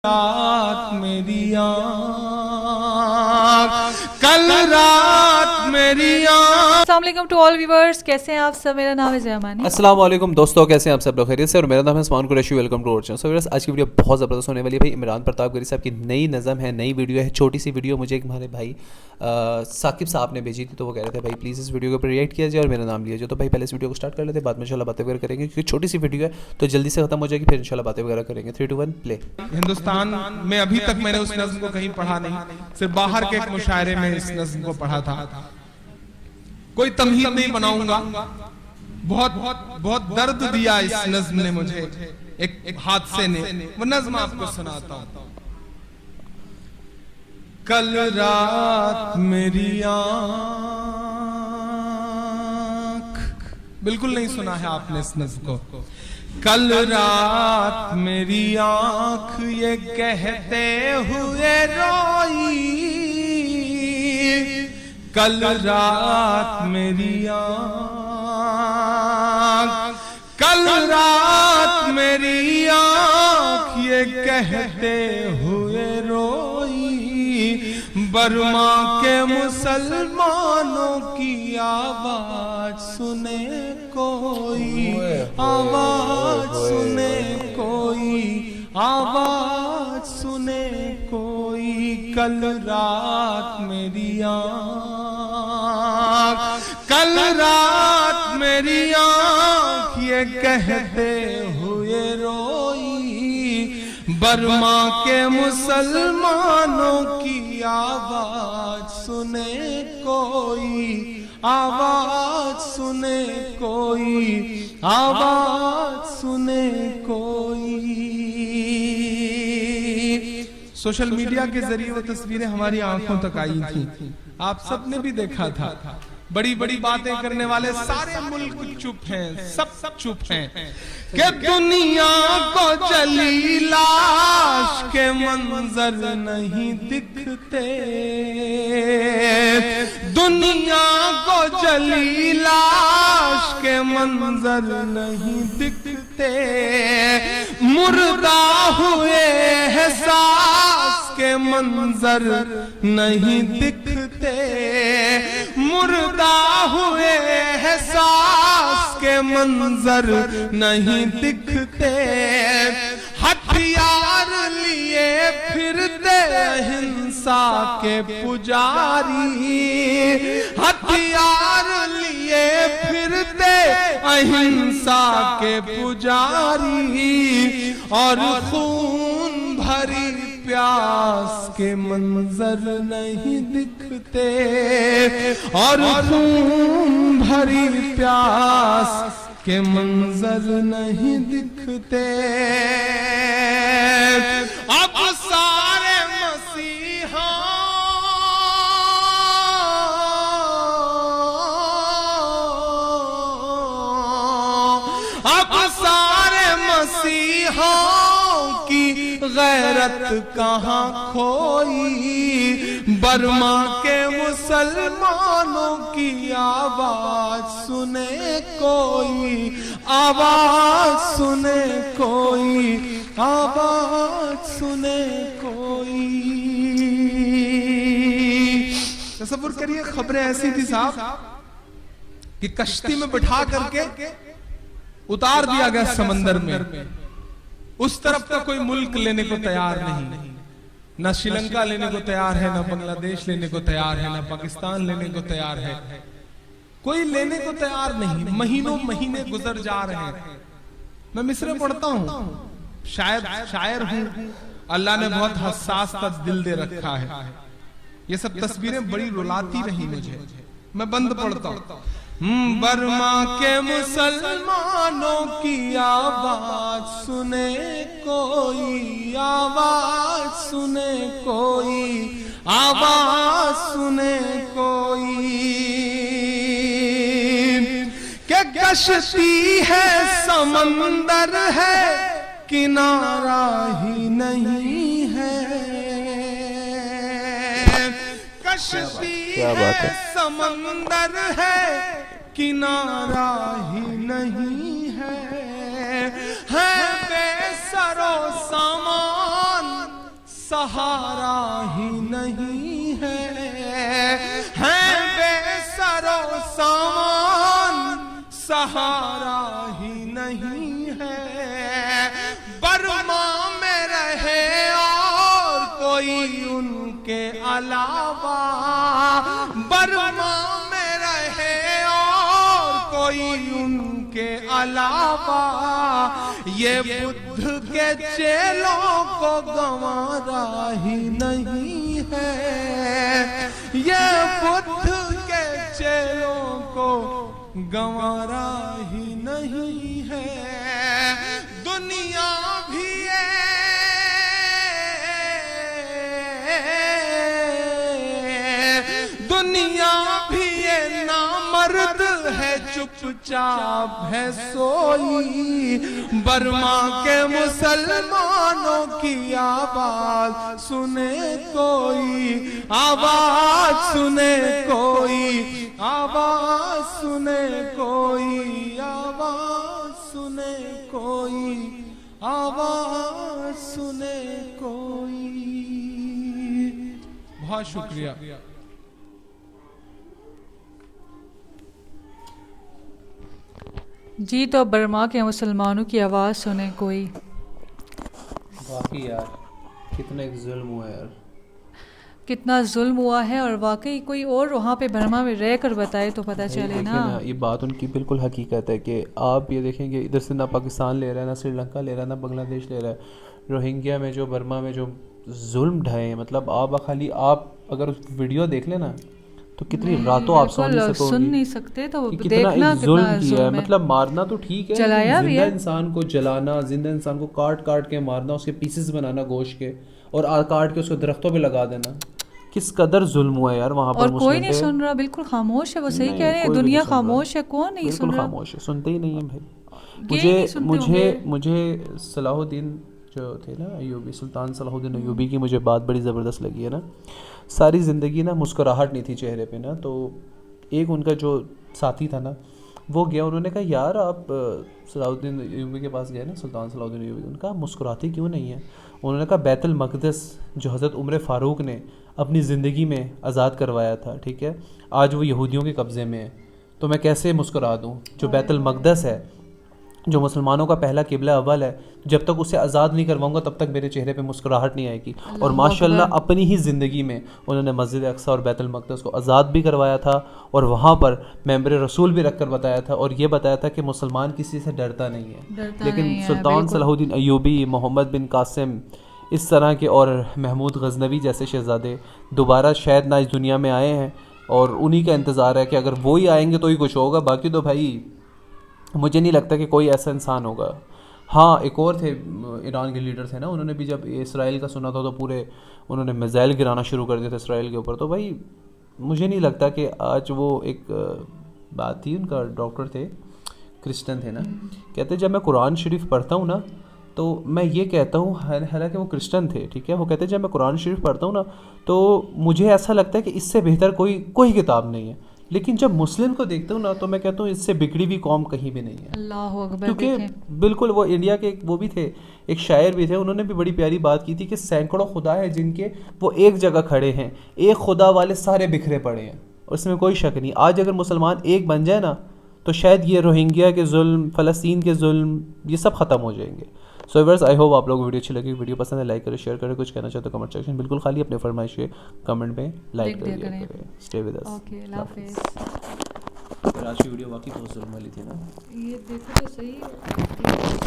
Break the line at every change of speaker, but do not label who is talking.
رات میری آنکھ کل رات میری آنکھ.
السلام علیکم ٹو آل ویورز، کیسے ہیں آپ سب؟ میرا نام ہے زیامانی.
السلام علیکم دوستوں، کیسے ہیں آپ سب لوگ؟ خیریت سے؟ اور میرا نام ہے عثمان قریشی. ویلکم ٹو اور چینل. سو ویورز، آج کی ویڈیو بہت زبردست ہونے والی ہے. بھائی عمران پرتاپ گری صاحب کی نئی نظم ہے، نئی ویڈیو ہے، چھوٹی سی ویڈیو مجھے ہمارے بھائی ثاقب صاحب نے بھیجی تھی. تو وہ کہہ رہے تھے بھائی پلیز اس ویڈیو کے اوپر ریئیکٹ کیا جائے اور میرا نام لیا جائے. تو بھائی پہلے اس ویڈیو کو اسٹارٹ کر لیتے ہیں، بعد میں انشاءاللہ باتیں وغیرہ کریں گے کیونکہ چھوٹی سی ویڈیو ہے تو جلدی سے ختم ہو جائے گی، پھر انشاءاللہ باتیں وغیرہ کریں گے. 3 2 1 پلے.
ہندوستان میں ابھی تک میں نے اس نظم کو کہیں پڑھا نہیں، صرف باہر کے ایک مشاعرے میں اس نظم کو پڑھا تھا. کوئی تمہید نہیں بناؤں گا، بہت درد دیا اس نظم نے مجھے، ایک حادثے نے. وہ نظم آپ کو سناتا ہوں. کل رات میری آنکھ، بالکل نہیں سنا ہے آپ نے اس نظم کو. کل رات میری آنکھ یہ کہتے ہوئے روئی، کل رات میری آنکھ، کل رات میری آنکھ یہ کہتے ہوئے روئی، برما کے مسلمانوں کی آواز سنے کوئی، آواز سنے کوئی، آواز سنے کوئی. کل رات میری آنکھ، کل رات میری آنکھ یہ کہتے ہوئے روئی، برما کے مسلمانوں کی آواز سنے کوئی، آواز سنے کوئی، آواز سنے کوئی. سوشل میڈیا کے ذریعے وہ تصویریں ہماری آنکھوں تک آئی تھیں، آپ سب نے بھی دیکھا تھا. بڑی بڑی باتیں کرنے والے سارے ملک چپ ہیں، سب چپ ہیں کہ دنیا کو جلی لاش کے منظر نہیں دکھتے، دنیا کو جلی لاش کے منظر نہیں دکھتے، مردہ ہوئے احساس کے منظر نہیں دکھتے، مردہ ہوئے احساس کے منظر نہیں دکھتے، ہتھیار لیے پھرتے اہنسا کے پجاری، ہتھیار لیے پھرتے اہنسا کے پجاری، اور خون بھری پیاس کے منظر نہیں دکھتے، اور خون بھری پیاس کے منظر نہیں دکھتے. اب سارے مسیحا اب سارے مسیحوں کی غیرت کہاں کھوئی، برما کے مسلمانوں کی آواز سنے کوئی، آواز سنے کوئی، آواز سنے کوئی. تصور کریے خبریں ایسی تھی صاحب کہ کشتی میں بٹھا کر کے اتار دیا گیا سمندر میں، اس طرف کا کوئی ملک لینے کو تیار نہیں، نہ شری لنکا لینے کو تیار ہے، نہ بنگلہ دیش لینے کو تیار ہے، نہ پاکستان لینے کو تیار ہے، کوئی لینے کو تیار نہیں. مہینوں مہینے گزر جا رہے ہیں. میں مصرع پڑھتا ہوں، شاید شاعر ہوں، اللہ نے بہت حساس تک دل دے رکھا ہے. یہ سب تصویریں بڑی رلاتی رہی مجھے. میں بند پڑھتا ہوں. برما کے مسلمانوں کی آواز سنے کوئی، آواز سنے کوئی، آواز سنے کوئی، کہ کشتی ہے سمندر ہے کنارہ ہی نہیں ہے، کشتی ہے سمندر ہے کنارہ ہی نہیں ہے بے سر و سامان सहारा ही नहीं है बेसरो सामान सहारा ही नहीं है। बर्मा में रहे और कोई उनके अलावा, बर्मा में रहे और कोई उनके अलावा, ये बुद्ध के चेलों को गंवारा ही नहीं है, ये बुद्ध के चेलों को गंवारा ही नहीं है। दुनिया भी दुनिया भी ये नामर्द है, चुपचाप है सोई। बर्मा के मुसलमानों की आवाज सुने कोई, आवाज सुने कोई, आवाज सुने कोई, आवाज सुने कोई, आवाज सुने कोई। बहुत शुक्रिया।
जी, तो बर्मा के मुसलमानों की आवाज़ सुने कोई।
वाकई यार कितना एक जुल्म हुआ यार,
कितना जुल्म हुआ है। और वाकई कोई और वहाँ पे बर्मा में रह कर बताए तो पता चले ना।
ये बात उनकी बिल्कुल हकीकत है कि आप ये देखेंगे इधर से ना पाकिस्तान ले रहा है, ना श्रीलंका ले रहा है, ना बांग्लादेश ले रहा है। रोहिंग्या में जो बर्मा में जो जुल्म ढाए हैं, मतलब आप खाली आप अगर उस वीडियो देख लेना तो कितनी रातों आप सुन
नहीं सकते, तो
कितना जुल्म किया है। मतलब मारना तो ठीक है,
जलाया भी
जिंदा
है।
इंसान को जलाना, जिंदा इंसान को काट काट के मारना, उसके पीसेस बनाना गोश्त के, और काट के उसको दरख्तों पे लगा देना, किस कदर जुल्म हुआ है यार वहाँ पर।
और कोई नहीं सुन रहा, बिल्कुल खामोश है। वो सही कह रहे हैं, दुनिया खामोश है, कौन नहीं सुन रहा,
खामोश है, सुनते ही नहीं है भाई। मुझे सलाहुद्दीन जो थे ना अयूबी, सुल्तान सलाहुद्दीन अयूबी की मुझे बात बड़ी ज़बरदस्त लगी है ना। सारी ज़िंदगी ना मुस्कुराहट नहीं थी चेहरे पे ना। तो एक उनका जो साथी था ना, वो गया, उन्होंने कहा यार आप सलाहुद्दीन अयूबी के पास गए ना, सुल्तान सलाहुद्दीन अयूबी, उनका मुस्कुराते क्यों नहीं है? उन्होंने कहा बैतुल मक़दस जो हज़रत उमर फ़ारूक ने अपनी ज़िंदगी में आज़ाद करवाया था, ठीक है, आज वो यहूदियों के कब्ज़े में है, तो मैं कैसे मुस्कुरा दूँ? जो बैतुल मक़दस है, जो मुसलमानों का पहला किबला अव्वल है, जब तक उसे आज़ाद नहीं करवाऊंगा तब तक मेरे चेहरे पे मुस्कुराहट नहीं आएगी। और माशाल्लाह अपनी ही ज़िंदगी में उन्होंने मस्जिद अक्सा और बैतुल मक़दस को आज़ाद भी करवाया था, और वहाँ पर मेंबर रसूल भी रख कर बताया था, और ये बताया था कि मुसलमान किसी से डरता नहीं है। लेकिन सुल्तान सलाहुद्दीन अयूबी, मोहम्मद बिन कासिम, इस तरह के, और महमूद गज़नवी जैसे शहज़ादे दोबारा शायद ना इस दुनिया में आए हैं, और उन्हीं का इंतज़ार है कि अगर वो ही आएंगे तो ही कुछ होगा। बाकी तो भाई मुझे नहीं लगता कि कोई ऐसा इंसान होगा। हाँ, एक और थे ईरान के लीडर थे ना, उन्होंने भी जब इसराइल का सुना था तो पूरे उन्होंने मिसाइल गिराना शुरू कर दिया था इसराइल के ऊपर। तो भाई मुझे नहीं लगता कि आज वो एक बात थी, उनका डॉक्टर थे, क्रिश्चियन थे ना, कहते जब मैं कुरान शरीफ पढ़ता हूँ ना तो मैं ये कहता हूँ, हालांकि वो क्रिश्चियन थे, ठीक है, वो कहते जब मैं कुरान शरीफ पढ़ता हूँ ना तो मुझे ऐसा लगता है कि इससे बेहतर कोई किताब नहीं है। लेकिन जब मुस्लिम को देखता हूँ ना तो मैं कहता हूँ इससे बिगड़ी हुई कौम कहीं भी नहीं है।
अल्लाह अकबर।
क्योंकि बिल्कुल वो इंडिया के वो भी थे, एक शायर भी थे, उन्होंने भी बड़ी प्यारी बात की थी कि सैकड़ों खुदा है जिनके वो एक जगह खड़े हैं, एक खुदा वाले सारे बिखरे पड़े हैं, उसमें कोई शक नहीं। आज अगर मुसलमान एक बन जाए ना तो शायद ये रोहिंग्या के जुल्म, फ़लस्तीन के जुल्म, ये सब ख़त्म हो जाएंगे। सो व्यूअर्स, आई होप आप लोगों को वीडियो अच्छी लगी। वीडियो पसंद है लाइक करें, शेयर करें, कुछ कहना चाहते हो कमेंट सेक्शन बिल्कुल खाली अपने फरमाइश कमेंट में लाइक कर दिया करें। Stay with us.
ओके, अल्लाह हाफिज़।
आज की वीडियो वाकई बहुत जुल्म वाली थी ना,
ये देखो तो सही है।